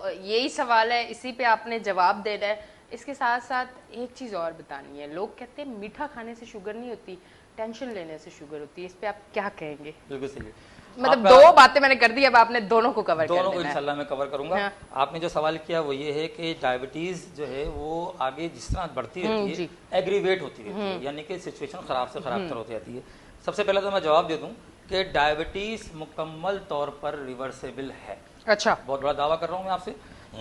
यही सवाल है, इसी पे आपने जवाब देना है। इसके साथ साथ एक चीज और बतानी है, लोग कहते हैं मीठा खाने से शुगर नहीं होती, टेंशन लेने से शुगर होती है, इस पे आप क्या कहेंगे? बिल्कुल सही है। मतलब दो बातें मैंने कर दी, अब आपने दोनों को कवर कर दोनों को देना है। इंशाल्लाह मैं कवर करूंगा। हाँ। आपने जो सवाल किया वो ये है कि डायबिटीज जो है वो आगे जिस तरह बढ़ती रहती है एग्रीवेट होती रहती है, यानी कि सिचुएशन खराब से खराब तर होती जाती है। सबसे पहले तो मैं जवाब दे दूं कि डायबिटीज मुकम्मल तौर पर रिवर्सेबल है। अच्छा, बहुत बड़ा दावा कर रहा हूँ मैं आपसे।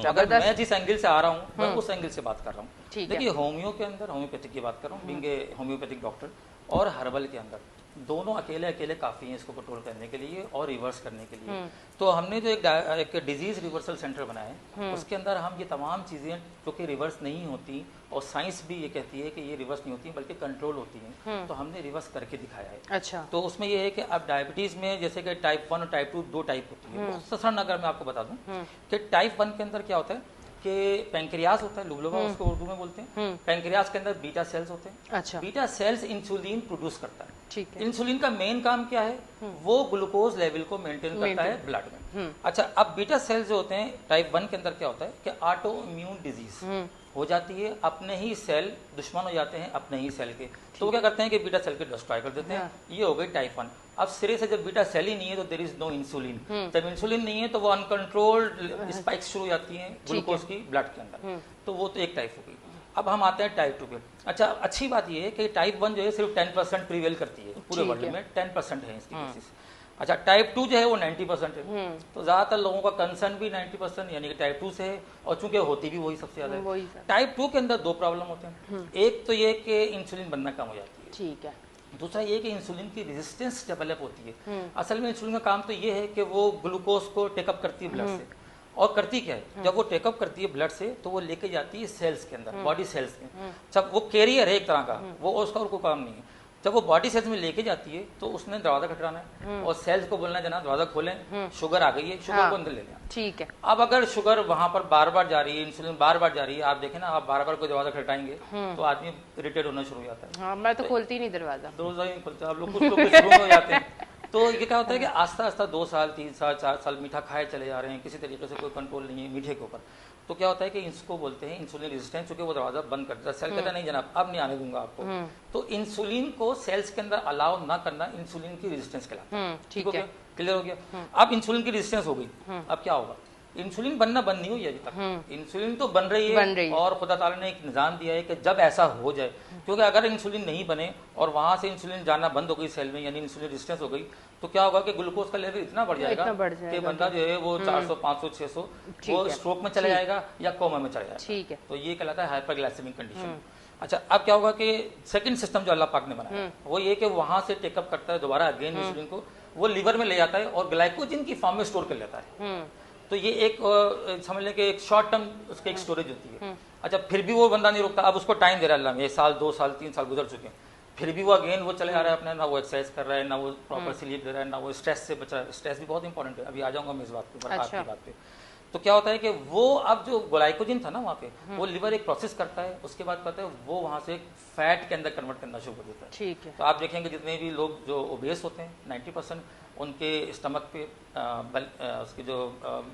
अगर मैं जिस एंगल से आ रहा हूँ मैं उस एंगल से बात कर रहा हूँ। देखिए, होम्यो के अंदर, होम्योपैथिक की बात कर रहा हूँ, बीइंग ए होम्योपैथिक डॉक्टर, और हर्बल के अंदर दोनों अकेले अकेले काफ़ी हैं इसको कंट्रोल करने के लिए और रिवर्स करने के लिए। तो हमने जो एक डिजीज रिवर्सल सेंटर बनाया है, उसके अंदर हम ये तमाम चीज़ें जो कि रिवर्स नहीं होती, और साइंस भी ये कहती है कि ये रिवर्स नहीं होती बल्कि कंट्रोल होती हैं, तो हमने रिवर्स करके दिखाया है। अच्छा। तो उसमें ये है कि अब डायबिटीज़ में जैसे कि टाइप 1 और टाइप 2 दो टाइप होती है। ससरन अगर मैं आपको बता दूं कि टाइप 1 के अंदर क्या होता है कि पैंक्रियाज होता है, लुबुलबा उसको उर्दू में बोलते हैं। पैंक्रियाज के अंदर बीटा सेल्स होते हैं। अच्छा। बीटा सेल्स इंसुलिन प्रोड्यूस करता है। ठीक है। इंसुलिन का मेन काम क्या है? वो ग्लूकोज लेवल को मेंटेन करता है ब्लड में। अच्छा, अब बीटा सेल्स जो होते हैं टाइप 1 के अंदर क्या होता है कि ऑटो इम्यून डिजीज हो जाती है, अपने ही सेल दुश्मन हो जाते हैं अपने ही सेल के, तो वो क्या करते हैं कि बीटा सेल के डिस्ट्रॉय कर देते हैं। ये हो गई टाइप 1। अब सिरे से जब बीटा सेल ही नहीं है तो देयर इज नो इंसुलिन। जब इंसुलिन नहीं है तो वो अनकंट्रोल्ड स्पाइक्स शुरू हो जाती हैं ग्लूकोज की ब्लड के अंदर, तो वो तो एक टाइप हो गई। अब हम आते हैं टाइप 2 पे। अच्छा, अच्छी बात ये है कि टाइप 1 जो है सिर्फ 10% प्रिवेल करती है पूरे वर्ल्ड में, 10% है इसकी केसेस। अच्छा, टाइप 2 जो है वो 90% है। तो ज़्यादातर लोगों का कंसर्न भी 90% यानी कि टाइप 2 से है, और चूंकि होती भी वही सबसे ज़्यादा है। टाइप 2 के अंदर दो प्रॉब्लम होते हैं। एक तो ये कि इंसुलिन बनना कम हो जाती है। ठीक है। दूसरा ये कि इंसुलिन की रेजिस्टेंस डेवलप होती है। असल में इंसुलिन का काम तो ये है कि वो ग्लूकोज को टेकअप करती है ब्लड से, और करती क्या है, जब वो टेकअप करती है ब्लड से तो वो लेके जाती है सेल्स के अंदर, बॉडी सेल्स में। जब वो कैरियर है एक तरह का, वो उसका और कोई काम नहीं है। जब वो बॉडी सेल्स में लेके जाती है तो उसने दरवाजा खटकाना है और सेल्स को बोलना है जना दरवाजा खोलें, शुगर आ गई है, शुगर को अंदर ले लें। ठीक है। अब अगर शुगर वहां पर बार बार जा रही है, इंसुलिन बार बार जा रही है, आप देखें ना, आप बार बार कोई दरवाजा खटकाएंगे तो आदमी इरिटेट होना शुरू हो जाता है। हाँ, मैं तो खोलती नहीं दरवाजा, दरवाजा नहीं खोलते आप लोग, कुछ लोग शुरू में हो जाते हैं। तो ये क्या होता है कि आस्ता आस्ता 2 साल 3 साल 4 साल मीठा खाए चले जा रहे हैं, किसी तरीके से कोई कंट्रोल नहीं है मीठे के ऊपर, तो क्या होता है कि इसको बोलते हैं इंसुलिन रेजिस्टेंस, क्योंकि वो दरवाजा बंद कर देता है। सेल कहता है नहीं जनाब अब नहीं आने दूंगा आपको। तो इंसुलिन को सेल्स के अंदर अलाउ ना करना इंसुलिन की रेजिस्टेंस कहलाता है। ठीक हो गया, क्लियर हो गया। अब इंसुलिन की रेजिस्टेंस हो गई, अब क्या होगा? इंसुलिन बनना बंद नहीं हुई है अभी तक, इंसुलिन तो बन रही है, और खुदा ताला ने एक निजाम दिया है कि जब ऐसा हो जाए, क्योंकि अगर इंसुलिन नहीं बने और वहां से इंसुलिन जाना बंद हो गई सेल में, यानी इंसुलिन रेजिस्टेंस हो गई, तो क्या होगा कि ग्लूकोज का लेवल इतना बढ़ जाएगा कि बंदा जो है वो 400 500 600 वो स्ट्रोक में चला जाएगा या कोमा में चला जाएगा। ठीक है। तो ये कहलाता है हाइपरग्लाइसेमिक कंडीशन। अच्छा, अब क्या होगा कि सेकंड सिस्टम जो अल्लाह पाक ने बनाया वो ये कि वहां से टेकअप करता है दोबारा अगेन इंसुलिन को, वो लीवर में ले जाता है और ग्लाइकोजन की फॉर्म में स्टोर कर लेता है। तो ये एक समझ लें कि एक शॉर्ट टर्म उसकी एक स्टोरेज होती है। अच्छा, फिर भी वो बंदा नहीं रुकता, अब उसको टाइम दे रहा है अल्लाह में, 1 साल 2 साल 3 साल गुजर चुके हैं, फिर भी वो अगेन वो चले आ रहा है अपना, ना वो एक्सरसाइज कर रहा है, ना वो प्रॉपर स्लीप दे रहा है, ना वो स्ट्रेस से बच रहा है। स्ट्रेस भी बहुत इंपॉर्टेंट है, अभी आ जाऊंगा मैं इस बात पे, आपकी बात पे। तो क्या होता है कि वो अब जो ग्लाइकोजन था ना वहाँ पे, वो लिवर एक प्रोसेस करता है, उसके बाद कहता है वो वहाँ से फैट के अंदर कन्वर्ट करना शुरू कर देता है। ठीक है। तो आप देखेंगे जितने भी लोग जो ओबेस होते हैं 90% उनके स्टमक पे उसकी जो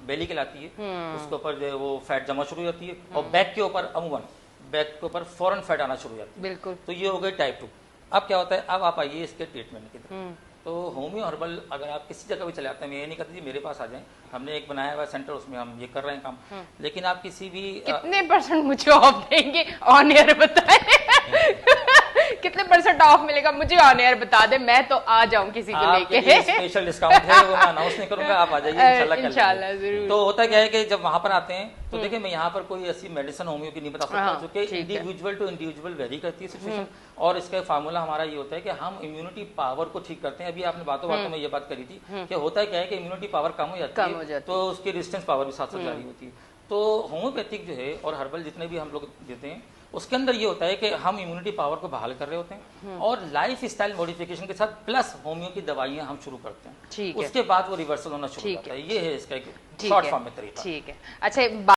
बेली कहलाती है उसके ऊपर जो है वो फैट जमा शुरू हो जाती है, और बैक के ऊपर अमूमन बैक के ऊपर फौरन फैट आना शुरू हो जाती है। बिल्कुल। तो ये हो गई टाइप 2। अब क्या होता है, अब आप आइए इसके ट्रीटमेंट की तरफ। तो होम्यो हर्बल अगर आप किसी जगह भी चले आते हैं, मैं ये नहीं कहती मेरे पास आ जाएं, हमने एक बनाया हुआ सेंटर, उसमें हम ये कर रहे हैं काम। लेकिन आप किसी भी कितने % मुझे ऑफ देंगे ऑन एयर बताएं? कितने % ऑफ मिलेगा मुझे ऑन एयर बता दे, मैं तो आ जाऊं किसी को लेके। स्पेशल डिस्काउंट है वो मैं अनाउंस नहीं करूंगा, आप आ जाइए इंशाल्लाह जरूर। तो होता क्या है कि जब वहां पर आते हैं तो देखिए मैं यहाँ पर कोई ऐसी मेडिसिन होम्यो की नहीं बता सकता, जो कि इंडिविजुअल टू इंडिविजुअल वेरी करती है सिचुएशन, और इसका फार्मूला हमारा ये होता है कि हम इम्यूनिटी पावर को ठीक करते हैं। अभी आपने बातों में ये बात करी थी कि होता है क्या है कि इम्यूनिटी पावर कम हो जाती है तो उसकी रेजिस्टेंस पावर भी साथ साथ जारी होती है। तो होम्योपैथिक जो है और हर्बल जितने भी हम लोग देते हैं उसके अंदर ये होता है कि हम इम्यूनिटी पावर को बहाल कर रहे होते हैं और लाइफ स्टाइल मॉडिफिकेशन के साथ प्लस होम्यो की दवाइयां हम शुरू करते हैं। उसके बाद वो रिवर्सल होना शुरू होता है। ये है इसका एक शॉर्ट फॉर्म में तरीका। ठीक है। अच्छा,